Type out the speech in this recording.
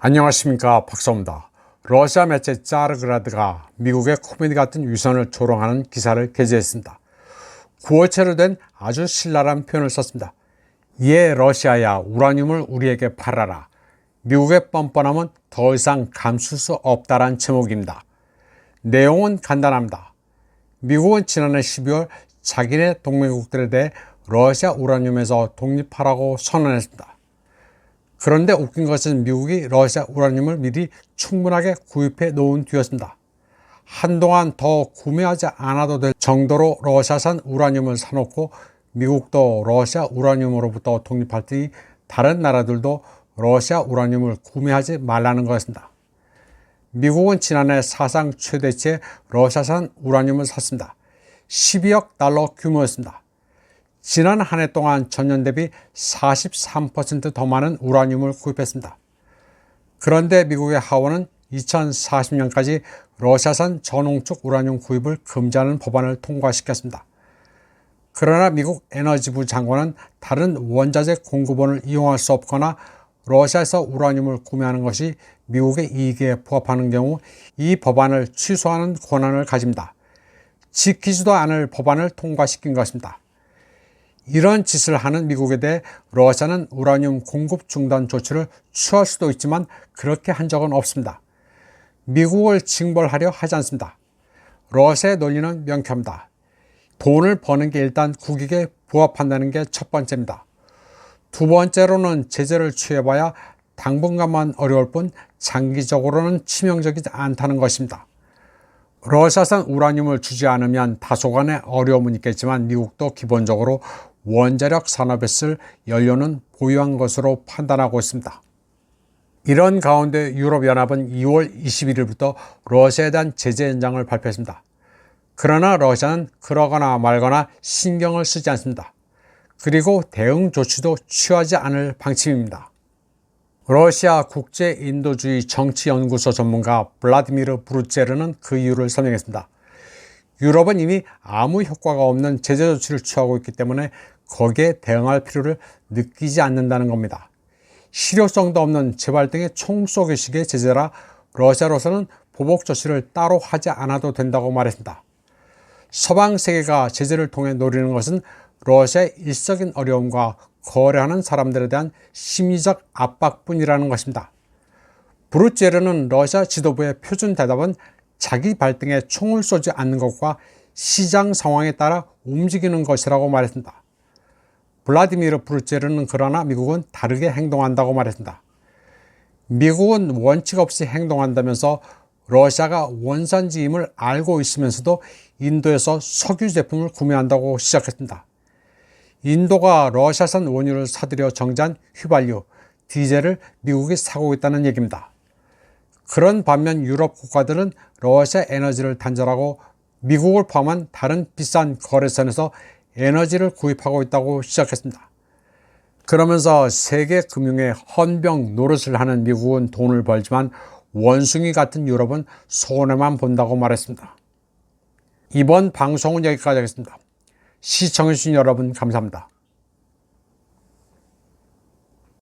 안녕하십니까, 박사입니다. 러시아 매체 짜르그라드가 미국의 코미디 같은 위선을 조롱하는 기사를 게재했습니다. 구어체로 된 아주 신랄한 표현을 썼습니다. 예, 러시아야, 우라늄을 우리에게 팔아라. 미국의 뻔뻔함은 더 이상 감출 수 없다란 제목입니다. 내용은 간단합니다. 미국은 지난해 12월 자기네 동맹국들에 대해 러시아 우라늄에서 독립하라고 선언했습니다. 그런데 웃긴 것은 미국이 러시아 우라늄을 미리 충분하게 구입해 놓은 뒤였습니다. 한동안 더 구매하지 않아도 될 정도로 러시아산 우라늄을 사놓고 미국도 러시아 우라늄으로부터 독립할 테니 다른 나라들도 러시아 우라늄을 구매하지 말라는 것입니다. 미국은 지난해 사상 최대치의 러시아산 우라늄을 샀습니다. 12억 달러 규모였습니다. 지난 한 해 동안 전년 대비 43% 더 많은 우라늄을 구입했습니다. 그런데 미국의 하원은 2040년까지 러시아산 전홍축 우라늄 구입을 금지하는 법안을 통과시켰습니다. 그러나 미국 에너지부 장관은 다른 원자재 공급원을 이용할 수 없거나 러시아에서 우라늄을 구매하는 것이 미국의 이익에 부합하는 경우 이 법안을 취소하는 권한을 가집니다. 지키지도 않을 법안을 통과시킨 것입니다. 이런 짓을 하는 미국에 대해 러시아는 우라늄 공급 중단 조치를 취할 수도 있지만 그렇게 한 적은 없습니다. 미국을 징벌하려 하지 않습니다. 러시아의 논리는 명쾌합니다. 돈을 버는 게 일단 국익에 부합한다는 게 첫 번째입니다. 두 번째로는 제재를 취해봐야 당분간만 어려울 뿐 장기적으로는 치명적이지 않다는 것입니다. 러시아산 우라늄을 주지 않으면 다소간의 어려움은 있겠지만 미국도 기본적으로 원자력 산업에 쓸 연료는 보유한 것으로 판단하고 있습니다. 이런 가운데 유럽연합은 2월 21일부터 러시아에 대한 제재 연장을 발표했습니다. 그러나 러시아는 그러거나 말거나 신경을 쓰지 않습니다. 그리고 대응 조치도 취하지 않을 방침입니다. 러시아 국제인도주의 정치연구소 전문가 블라디미르 브루체르는 그 이유를 설명했습니다. 유럽은 이미 아무 효과가 없는 제재 조치를 취하고 있기 때문에 거기에 대응할 필요를 느끼지 않는다는 겁니다. 실효성도 없는 재발 등의 총쏘기식의 제재라 러시아로서는 보복 조치를 따로 하지 않아도 된다고 말했습니다. 서방 세계가 제재를 통해 노리는 것은 러시아의 일시적인 어려움과 거래하는 사람들에 대한 심리적 압박뿐이라는 것입니다. 브루체르는 러시아 지도부의 표준 대답은 자기 발등에 총을 쏘지 않는 것과 시장 상황에 따라 움직이는 것이라고 말했습니다. 블라디미르 브루체르는 그러나 미국은 다르게 행동한다고 말했습니다. 미국은 원칙 없이 행동한다면서 러시아가 원산지임을 알고 있으면서도 인도에서 석유 제품을 구매한다고 시작했습니다. 인도가 러시아산 원유를 사들여 정제한 휘발유, 디젤을 미국이 사고 있다는 얘기입니다. 그런 반면 유럽 국가들은 러시아 에너지를 단절하고 미국을 포함한 다른 비싼 거래선에서 에너지를 구입하고 있다고 시작했습니다. 그러면서 세계 금융의 헌병 노릇을 하는 미국은 돈을 벌지만 원숭이 같은 유럽은 손해만 본다고 말했습니다. 이번 방송은 여기까지 하겠습니다. 시청해주신 여러분 감사합니다.